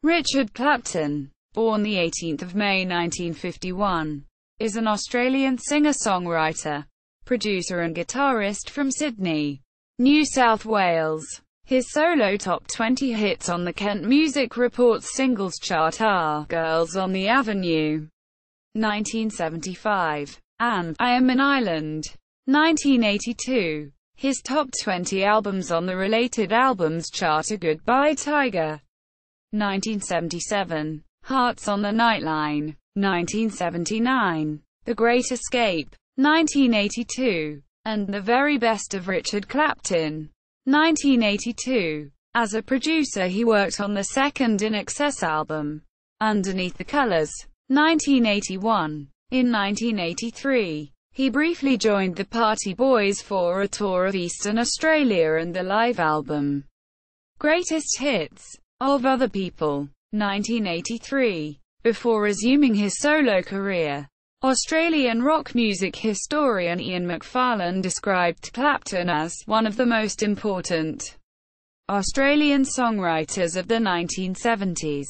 Richard Clapton, born the 18th of May 1951, is an Australian singer-songwriter, producer and guitarist from Sydney, New South Wales. His solo top 20 hits on the Kent Music Report's singles chart are Girls on the Avenue, 1975, and I Am an Island, 1982. His top 20 albums on the Related Albums chart are Goodbye Tiger, 1977, Hearts on the Nightline, 1979, The Great Escape, 1982, and The Very Best of Richard Clapton, 1982. As a producer he worked on the second INXS album, Underneath the Colours, 1981. In 1983, he briefly joined the Party Boys for a tour of Eastern Australia and the live album, Greatest Hits, of Other People, 1983, before resuming his solo career. Australian rock music historian Ian McFarlane described Clapton as one of the most important Australian songwriters of the 1970s.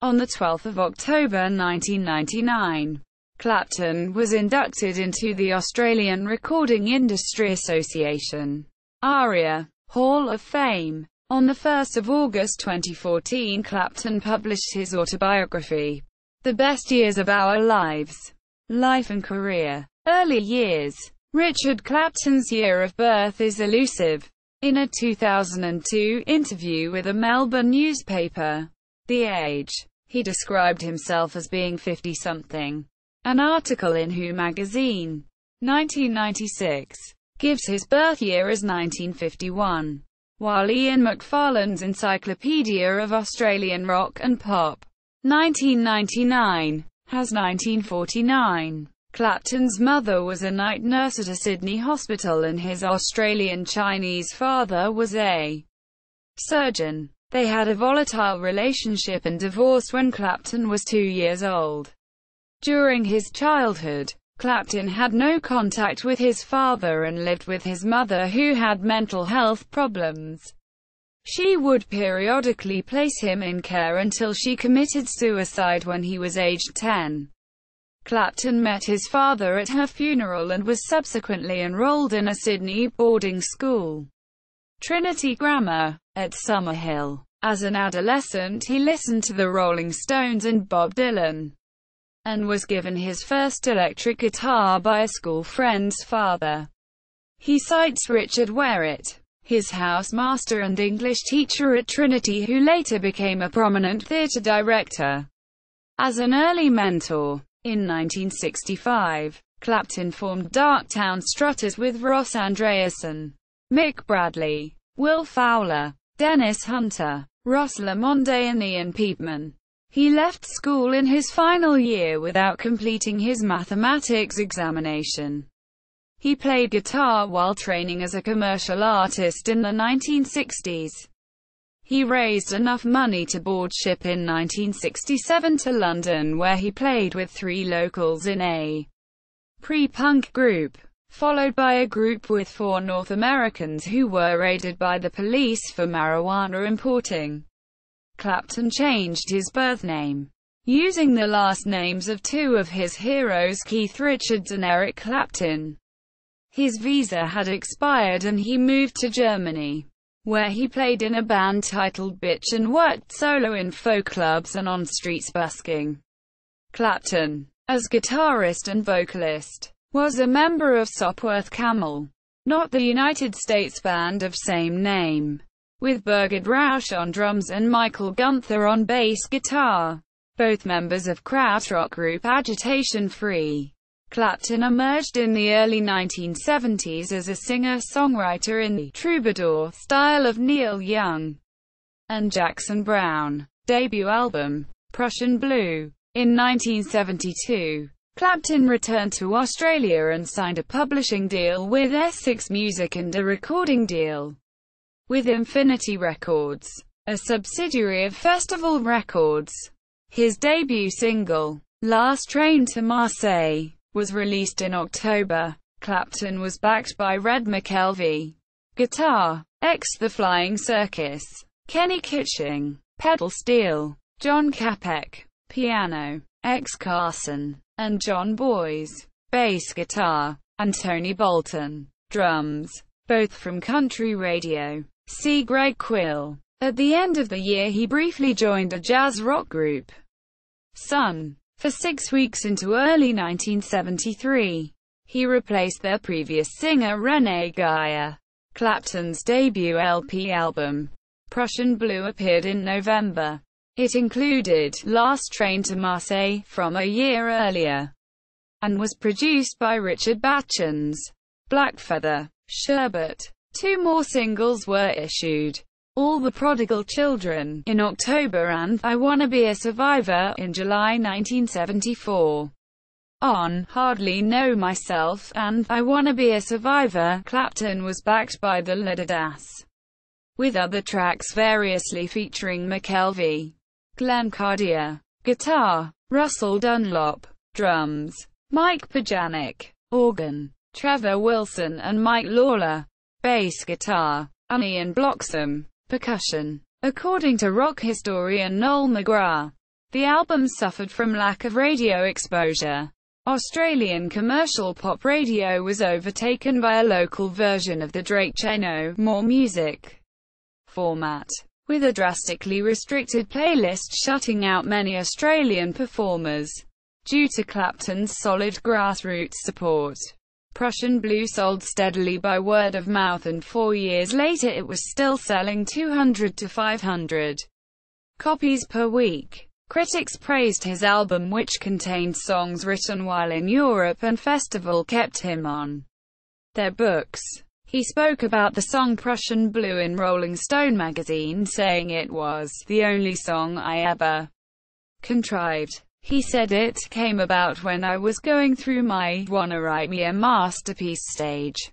On the 12th of October 1999, Clapton was inducted into the Australian Recording Industry Association ARIA Hall of Fame. On the 1st of August 2014, Clapton published his autobiography, The Best Years of Our Lives. Life and Career. Early years. Richard Clapton's year of birth is elusive. In a 2002 interview with a Melbourne newspaper, The Age, he described himself as being 50-something. An article in Who magazine, 1996, gives his birth year as 1951, while Ian McFarlane's Encyclopedia of Australian Rock and Pop, 1999, has 1949. Clapton's mother was a night nurse at a Sydney hospital and his Australian Chinese father was a surgeon. They had a volatile relationship and divorced when Clapton was 2 years old. During his childhood, Clapton had no contact with his father and lived with his mother, who had mental health problems. She would periodically place him in care until she committed suicide when he was aged 10. Clapton met his father at her funeral and was subsequently enrolled in a Sydney boarding school, Trinity Grammar, at Summerhill. As an adolescent he listened to the Rolling Stones and Bob Dylan, and was given his first electric guitar by a school friend's father. He cites Richard Wherrett, his housemaster and English teacher at Trinity, who later became a prominent theatre director, as an early mentor. In 1965, Clapton formed Darktown Strutters with Ross Andreasen, Mick Bradley, Will Fowler, Dennis Hunter, Ross Lamonde and Ian Peepman. He left school in his final year without completing his mathematics examination. He played guitar while training as a commercial artist in the 1960s. He raised enough money to board ship in 1967 to London, where he played with 3 locals in a pre-punk group, followed by a group with 4 North Americans who were raided by the police for marijuana importing. Clapton changed his birth name, using the last names of 2 of his heroes, Keith Richards and Eric Clapton. His visa had expired and he moved to Germany, where he played in a band titled Bitch and worked solo in folk clubs and on streets busking. Clapton, as guitarist and vocalist, was a member of Sopwith Camel, not the United States band of same name, with Birgit Rausch on drums and Michael Gunther on bass guitar, both members of krautrock group Agitation Free. Clapton emerged in the early 1970s as a singer-songwriter in the troubadour style of Neil Young and Jackson Browne. Debut album, Prussian Blue. In 1972, Clapton returned to Australia and signed a publishing deal with Essex Music and a recording deal with Infinity Records, a subsidiary of Festival Records. His debut single, Last Train to Marseille, was released in October. Clapton was backed by Red McKelvey, guitar, The Flying Circus, Kenny Kitching, pedal steel, John Capek, piano, X. Carson, and John Boyes, bass guitar, and Tony Bolton, drums, both from country radio. See Greg Quill. At the end of the year he briefly joined a jazz rock group, Sun. For 6 weeks into early 1973, he replaced their previous singer René Geyer. Clapton's debut LP album, Prussian Blue, appeared in November. It included Last Train to Marseille from a year earlier, and was produced by Richard Bachans. Blackfeather, Sherbet. 2 more singles were issued, All the Prodigal Children, in October, and I Wanna Be a Survivor, in July 1974. On Hardly Know Myself and I Wanna Be a Survivor, Clapton was backed by the Leaders, with other tracks variously featuring McKelvey, Glenn Cardier, guitar, Russell Dunlop, drums, Mike Pajanik, organ, Trevor Wilson and Mike Lawler, bass guitar, and Ian Bloxham, percussion. According to rock historian Noel McGrath, the album suffered from lack of radio exposure. Australian commercial pop radio was overtaken by a local version of the Drake Chano More Music format, with a drastically restricted playlist shutting out many Australian performers. Due to Clapton's solid grassroots support, Prussian Blue sold steadily by word of mouth, and 4 years later it was still selling 200 to 500 copies per week. Critics praised his album, which contained songs written while in Europe, and Festival kept him on their books. He spoke about the song Prussian Blue in Rolling Stone magazine, saying it was the only song I ever contrived. He said it came about when I was going through my "wanna write me a masterpiece" stage,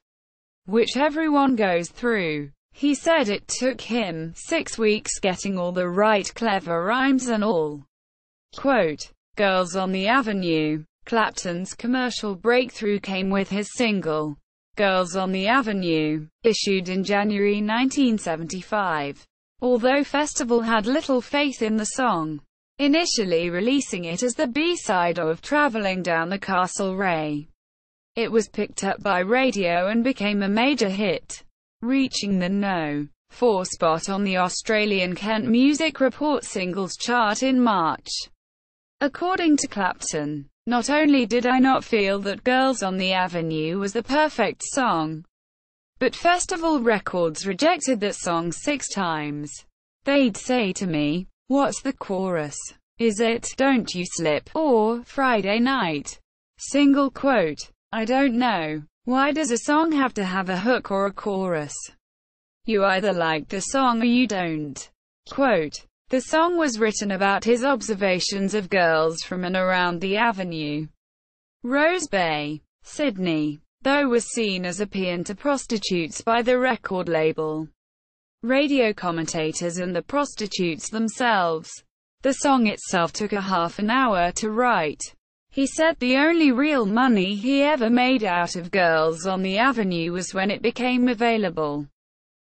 which everyone goes through. He said it took him 6 weeks getting all the right clever rhymes and all. Quote, Girls on the Avenue. Clapton's commercial breakthrough came with his single, Girls on the Avenue, issued in January 1975. Although Festival had little faith in the song, initially releasing it as the B-side of Traveling Down the Castlereagh, it was picked up by radio and became a major hit, reaching the No. 4 spot on the Australian Kent Music Report singles chart in March. According to Clapton, not only did I not feel that Girls on the Avenue was the perfect song, but Festival Records rejected that song 6 times. They'd say to me, "What's the chorus? Is it Don't You Slip or Friday Night?" Single quote, I don't know. Why does a song have to have a hook or a chorus? You either like the song or you don't. Quote, the song was written about his observations of girls from and around the Avenue, Rose Bay, Sydney, though was seen as a paean to prostitutes by the record label, radio commentators and the prostitutes themselves. The song itself took a half an hour to write. He said the only real money he ever made out of Girls on the Avenue was when it became available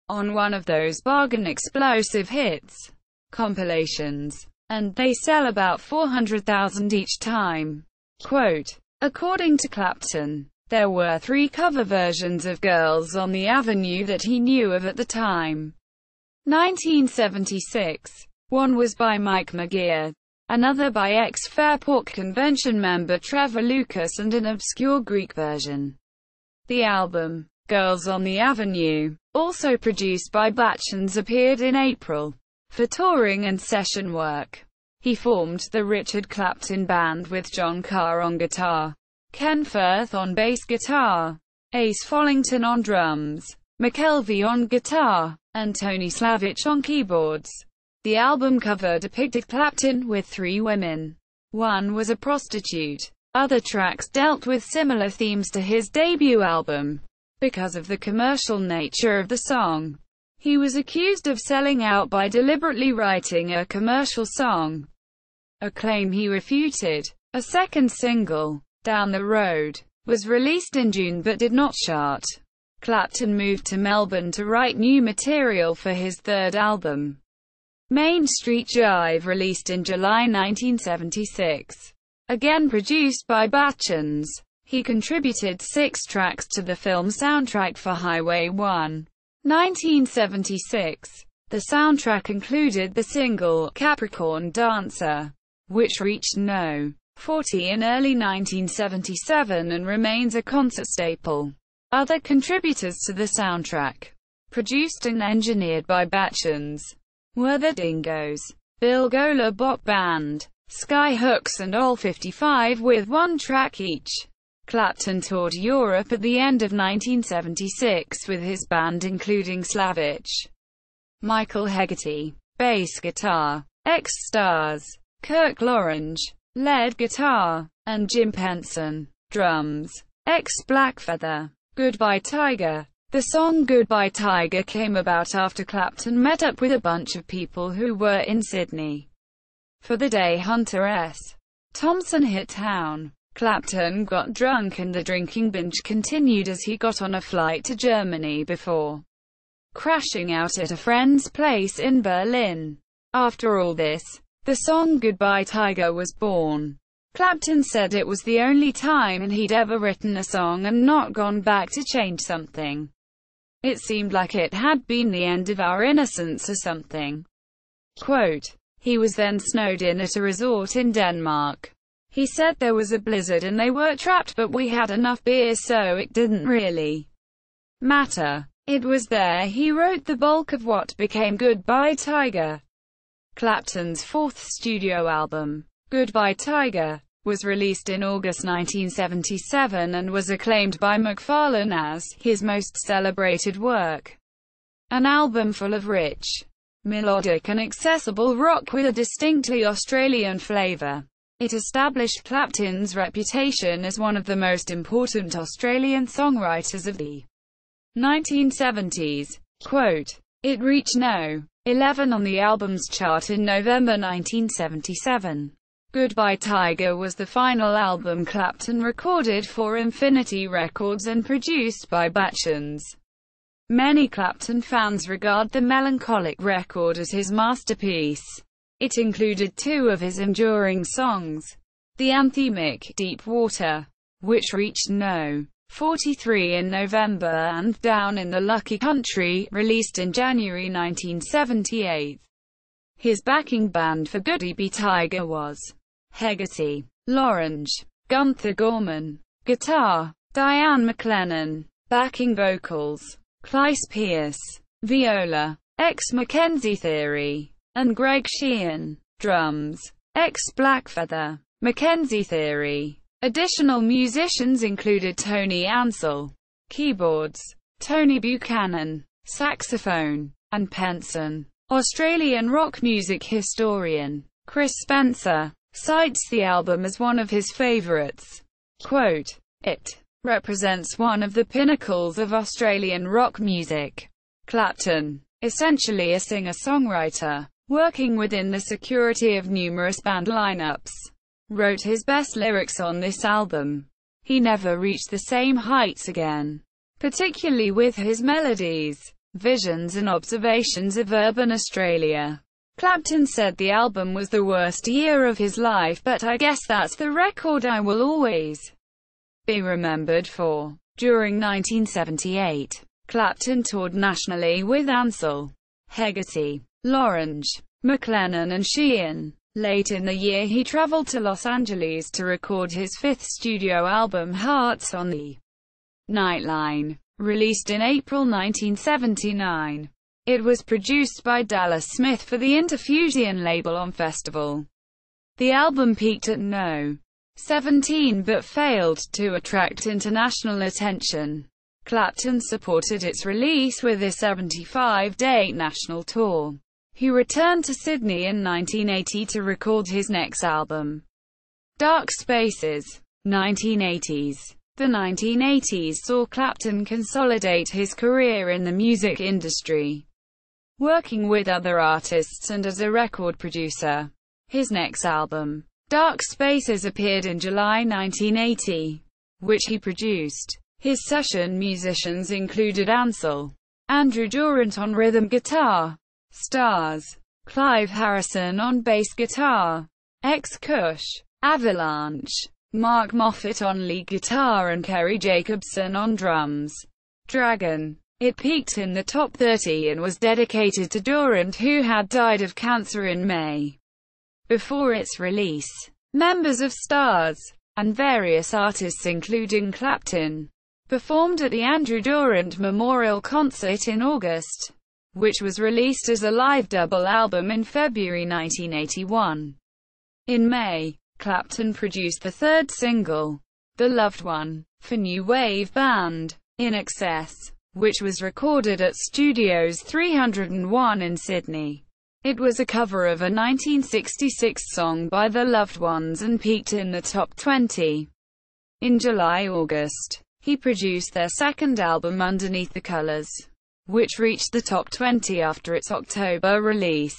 on one of those bargain explosive hits compilations, and they sell about 400,000 each time. Quote, according to Clapton, there were 3 cover versions of Girls on the Avenue that he knew of at the time. 1976. One was by Mike McGear, another by ex-Fairport Convention member Trevor Lucas, and an obscure Greek version. The album, Girls on the Avenue, also produced by Bachans, appeared in April. For touring and session work, he formed the Richard Clapton Band with John Carr on guitar, Ken Firth on bass guitar, Ace Follington on drums, McKelvey on guitar, and Tony Slavich on keyboards. The album cover depicted Clapton with 3 women. One was a prostitute. Other tracks dealt with similar themes to his debut album. Because of the commercial nature of the song, he was accused of selling out by deliberately writing a commercial song, a claim he refuted. A second single, Down the Road, was released in June but did not chart. Clapton moved to Melbourne to write new material for his third album. Main Street Jive, released in July 1976. Again produced by Bachchan's. He contributed 6 tracks to the film soundtrack for Highway 1. 1976. The soundtrack included the single, Capricorn Dancer, which reached No. 40 in early 1977 and remains a concert staple. Other contributors to the soundtrack, produced and engineered by Bachchan's, were the Dingoes, Bill Gola Bop Band, Skyhooks and All 55 with 1 track each. Clapton toured Europe at the end of 1976 with his band including Slavich, Michael Hegarty, bass guitar, X-Stars, Kirk Lorange, lead guitar, and Jim Penson, drums. Blackfeather. Goodbye Tiger. The song Goodbye Tiger came about after Clapton met up with a bunch of people who were in Sydney for the day Hunter S. Thompson hit town. Clapton got drunk and the drinking binge continued as he got on a flight to Germany before crashing out at a friend's place in Berlin. After all this, the song Goodbye Tiger was born. Clapton said it was the only time he'd ever written a song and not gone back to change something. It seemed like it had been the end of our innocence or something. Quote, he was then snowed in at a resort in Denmark. He said there was a blizzard and they were trapped, but we had enough beer so it didn't really matter. It was there he wrote the bulk of what became Goodbye Tiger. Clapton's 4th studio album, Goodbye Tiger, was released in August 1977 and was acclaimed by McFarlane as his most celebrated work. An album full of rich, melodic and accessible rock with a distinctly Australian flavour. It established Clapton's reputation as one of the most important Australian songwriters of the 1970s. Quote, it reached No. 11 on the album's chart in November 1977. Goodbye Tiger was the final album Clapton recorded for Infinity Records and produced by Bachchan's. Many Clapton fans regard the melancholic record as his masterpiece. It included 2 of his enduring songs. The anthemic, Deep Water, which reached No. 43 in November, and Down in the Lucky Country, released in January 1978. His backing band for Goodbye Tiger was Hegarty, Lorange, Gunther Gorman, guitar, Diane McLennan, backing vocals, Clyce Pierce, viola, Mackenzie Theory, and Greg Sheehan, drums, Blackfeather, Mackenzie Theory. Additional musicians included Tony Ansel, keyboards, Tony Buchanan, saxophone, and Penson. Australian rock music historian Chris Spencer cites the album as one of his favourites. Quote, it represents one of the pinnacles of Australian rock music. Clapton, essentially a singer-songwriter, working within the security of numerous band lineups, wrote his best lyrics on this album. He never reached the same heights again, particularly with his melodies, visions and observations of urban Australia. Clapton said the album was the worst year of his life, but I guess that's the record I will always be remembered for. During 1978, Clapton toured nationally with Ansel, Hegarty, Lorange, McLennan and Sheehan. Late in the year he traveled to Los Angeles to record his 5th studio album Hearts on the Nightline, released in April 1979. It was produced by Dallas Smith for the Interfusion label on Festival. The album peaked at No. 17 but failed to attract international attention. Clapton supported its release with a 75-date national tour. He returned to Sydney in 1980 to record his next album, Dark Spaces. 1980s. The 1980s saw Clapton consolidate his career in the music industry, working with other artists and as a record producer. His next album, Dark Spaces, appeared in July 1980, which he produced. His session musicians included Ansel, Andrew Durant on rhythm guitar, Stars, Clive Harrison on bass guitar, Kush, Avalanche, Mark Moffat on lead guitar and Kerry Jacobson on drums. Dragon. It peaked in the top 30 and was dedicated to Durant, who had died of cancer in May. Before its release, members of Stars and various artists including Clapton performed at the Andrew Durant Memorial Concert in August, which was released as a live double album in February 1981. In May, Clapton produced the third single, The Loved One, for new wave band INXS, which was recorded at Studios 301 in Sydney. It was a cover of a 1966 song by The Loved Ones and peaked in the top 20. In July-August, he produced their second album Underneath the Colours, which reached the top 20 after its October release.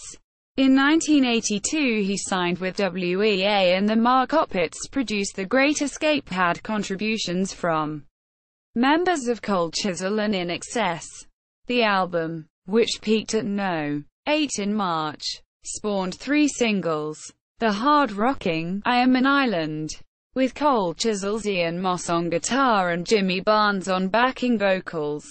In 1982 he signed with WEA and the Mark Opitz produced The Great Escape. Had contributions from members of Cold Chisel and INXS. The album, which peaked at No. 8 in March, spawned 3 singles. The hard-rocking I Am an Island, with Cold Chisel's Ian Moss on guitar and Jimmy Barnes on backing vocals,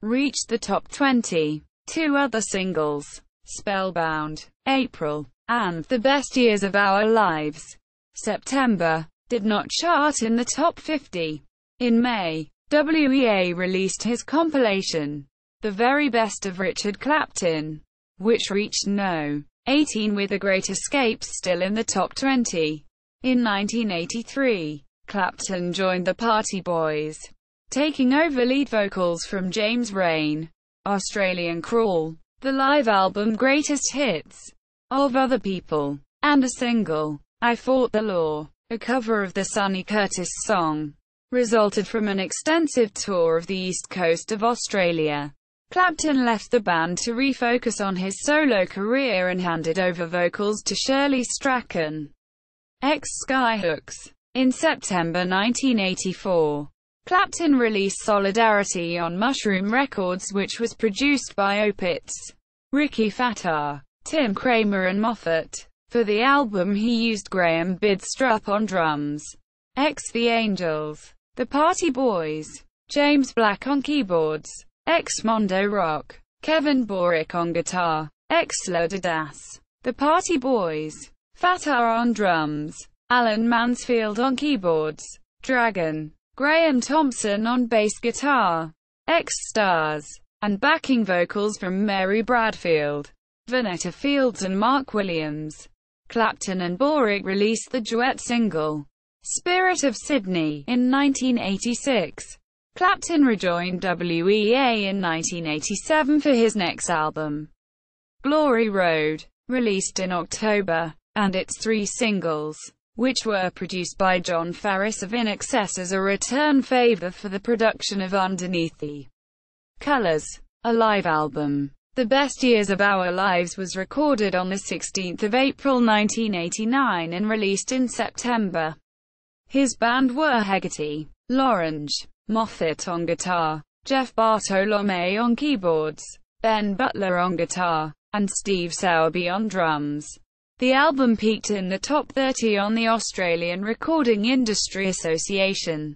reached the top 20. 2 other singles, Spellbound, April, and The Best Years of Our Lives, September, did not chart in the top 50. In May, WEA released his compilation, The Very Best of Richard Clapton, which reached No. 18 with The Great Escape still in the top 20. In 1983, Clapton joined the Party Boys, taking over lead vocals from James Raine. Australian Crawl, the live album Greatest Hits of Other People, and a single, I Fought the Law, a cover of the Sonny Curtis song, resulted from an extensive tour of the east coast of Australia. Clapton left the band to refocus on his solo career and handed over vocals to Shirley Strachan, ex-Skyhooks. In September 1984, Clapton released Solidarity on Mushroom Records, which was produced by Opitz, Ricky Fattar, Tim Kramer and Moffat. For the album he used Graham Bidstrup on drums, The Angels, The Party Boys, James Black on keyboards, Mondo Rock, Kevin Borick on guitar, Lodadas, The Party Boys, Fattar on drums, Alan Mansfield on keyboards, Dragon, Graham Thompson on bass guitar, Stars, and backing vocals from Mary Bradfield, Vanetta Fields and Mark Williams. Clapton and Borick released the duet single, Spirit of Sydney, in 1986. Clapton rejoined WEA in 1987 for his next album, Glory Road, released in October, and its 3 singles, which were produced by John Farris of INXS as a return favor for the production of Underneath the Colours, a live album. The Best Years of Our Lives was recorded on 16 April 1989 and released in September. His band were Hegarty, Lorange, Moffat on guitar, Jeff Bartolome on keyboards, Ben Butler on guitar, and Steve Sowerby on drums. The album peaked in the top 30 on the Australian Recording Industry Association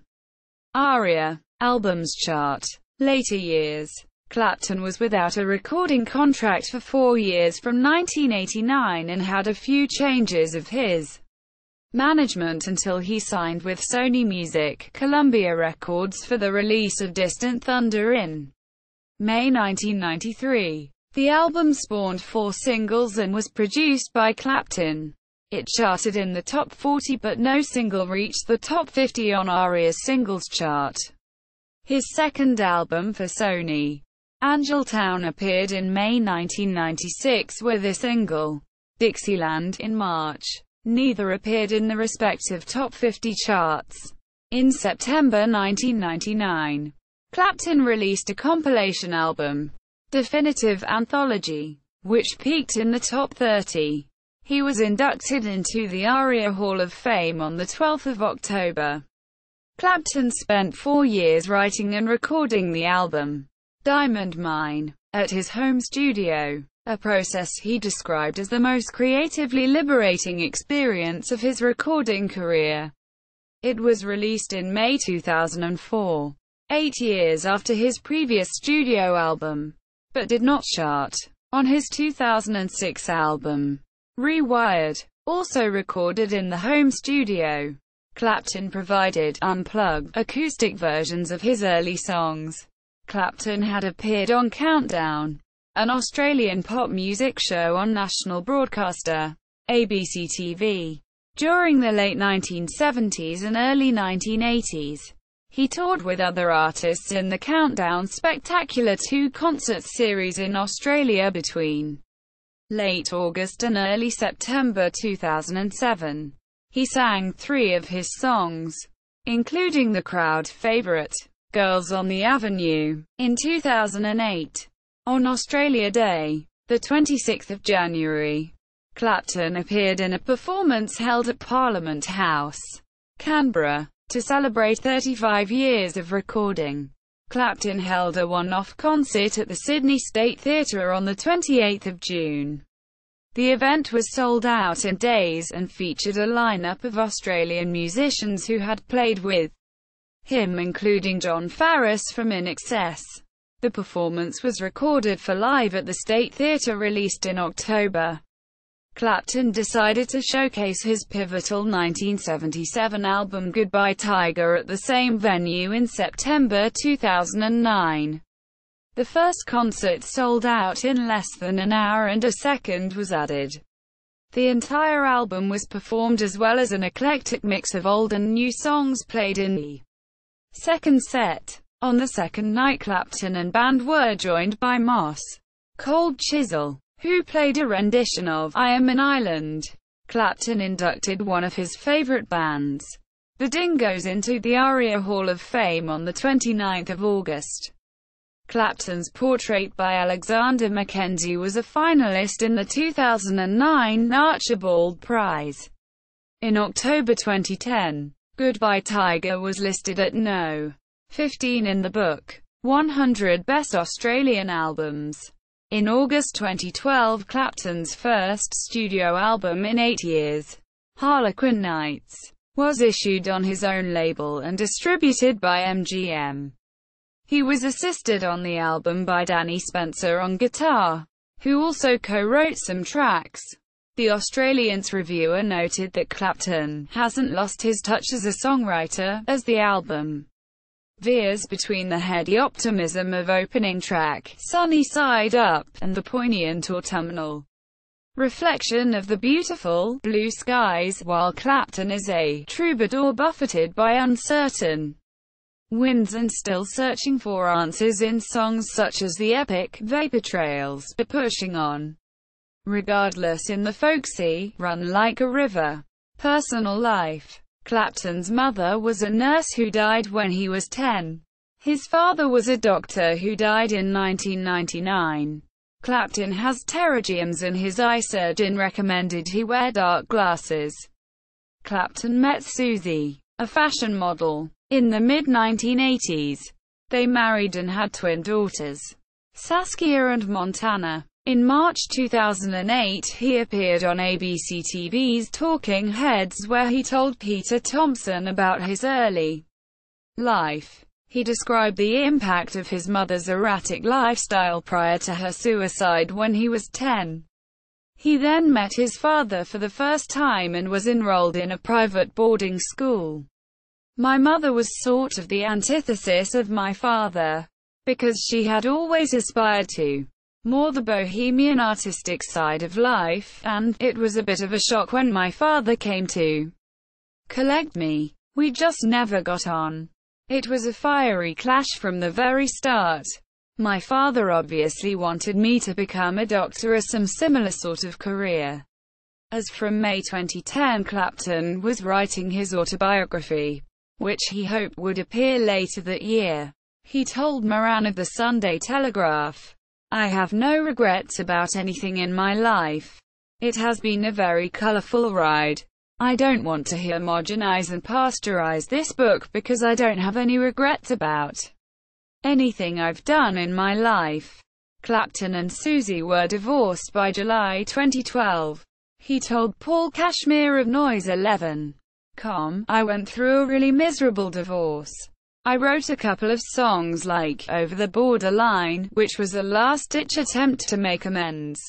ARIA albums chart. Later years, Clapton was without a recording contract for 4 years from 1989 and had a few changes of his management until he signed with Sony Music, Columbia Records for the release of Distant Thunder in May 1993. The album spawned 4 singles and was produced by Clapton. It charted in the top 40 but no single reached the top 50 on ARIA's singles chart. His second album for Sony, Angeltown, appeared in May 1996 with a single, Dixieland, in March. Neither appeared in the respective top 50 charts. In September 1999, Clapton released a compilation album, Definitive Anthology, which peaked in the top 30. He was inducted into the ARIA Hall of Fame on the 12th of October. Clapton spent 4 years writing and recording the album, Diamond Mine, at his home studio. a process he described as the most creatively liberating experience of his recording career. It was released in May 2004, 8 years after his previous studio album, but did not chart on his 2006 album, Rewired. Also recorded in the home studio, Clapton provided unplugged, acoustic versions of his early songs. Clapton had appeared on Countdown, an Australian pop music show on national broadcaster, ABC TV. During the late 1970s and early 1980s, he toured with other artists in the Countdown Spectacular 2 concert series in Australia between late August and early September 2007. He sang 3 of his songs, including the crowd favorite, Girls on the Avenue, in 2008. On Australia Day, the 26th of January, Clapton appeared in a performance held at Parliament House, Canberra, to celebrate 35 years of recording. Clapton held a one-off concert at the Sydney State Theatre on the 28th of June. The event was sold out in days, and featured a lineup of Australian musicians who had played with him, including John Farriss from INXS. The performance was recorded for Live at the State Theatre, released in October. Clapton decided to showcase his pivotal 1977 album Goodbye Tiger at the same venue in September 2009. The first concert sold out in less than an hour and a second was added. The entire album was performed as well as an eclectic mix of old and new songs played in the second set. On the second night, Clapton and band were joined by Moss Cold Chisel, who played a rendition of I Am an Island. Clapton inducted one of his favorite bands, the Dingoes, into the ARIA Hall of Fame on the 29th of August. Clapton's portrait by Alexander Mackenzie was a finalist in the 2009 Archibald Prize. In October 2010, Goodbye Tiger was listed at No. 15 in the book 100 Best Australian Albums. In August 2012, Clapton's first studio album in 8 years, Harlequin Nights, was issued on his own label and distributed by MGM. He was assisted on the album by Danny Spencer on guitar, who also co-wrote some tracks. The Australian's reviewer noted that Clapton hasn't lost his touch as a songwriter, as the album veers between the heady optimism of opening track, Sunny Side Up, and the poignant autumnal reflection of the beautiful, blue skies, while Clapton is a troubadour buffeted by uncertain winds and still searching for answers in songs such as the epic Vapor Trails, but pushing on regardless in the folksy Run Like a River. Personal life. Clapton's mother was a nurse who died when he was 10. His father was a doctor who died in 1999. Clapton has pterygiums in his eye surgeon recommended he wear dark glasses. Clapton met Susie, a fashion model, in the mid-1980s. They married and had twin daughters, Saskia and Montana. In March 2008, he appeared on ABC TV's Talking Heads, where he told Peter Thompson about his early life. He described the impact of his mother's erratic lifestyle prior to her suicide when he was 10. He then met his father for the first time and was enrolled in a private boarding school. My mother was sort of the antithesis of my father, because she had always aspired to more the bohemian artistic side of life, and it was a bit of a shock when my father came to collect me. We just never got on. It was a fiery clash from the very start. My father obviously wanted me to become a doctor or some similar sort of career. As from May 2010, Clapton was writing his autobiography, which he hoped would appear later that year. He told Moran of the Sunday Telegraph, "I have no regrets about anything in my life. It has been a very colorful ride. I don't want to homogenize and pasteurize this book because I don't have any regrets about anything I've done in my life. Clapton and Susie were divorced by July 2012. He told Paul Kashmir of Noise 11.com, "I went through a really miserable divorce. I wrote a couple of songs like Over the Borderline, which was a last-ditch attempt to make amends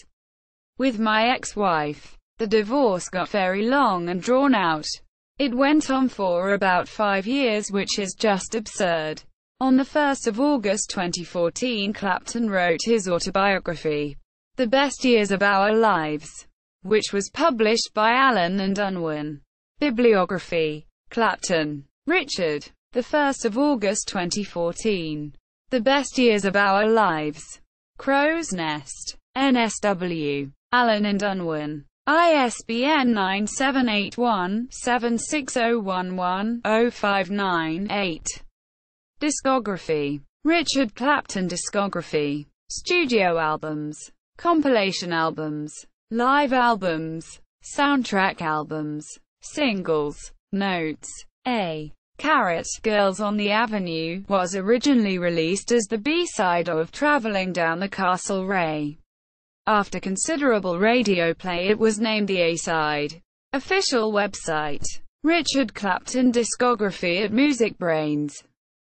with my ex-wife. The divorce got very long and drawn out. It went on for about 5 years, which is just absurd." On the 1st of August 2014, Clapton wrote his autobiography, The Best Years of Our Lives, which was published by Allen and Unwin. Bibliography. Clapton, Richard. The 1st of August 2014. The Best Years of Our Lives. Crow's Nest. NSW. Allen and Unwin. ISBN 9781760110598. Discography. Richard Clapton discography. Studio albums. Compilation albums. Live albums. Soundtrack albums. Singles. Notes. A. Carrot, Girls on the Avenue, was originally released as the B-side of Traveling Down the Castle Ray. After considerable radio play, it was named the A-side. Official website. Richard Clapton discography at Music Brains.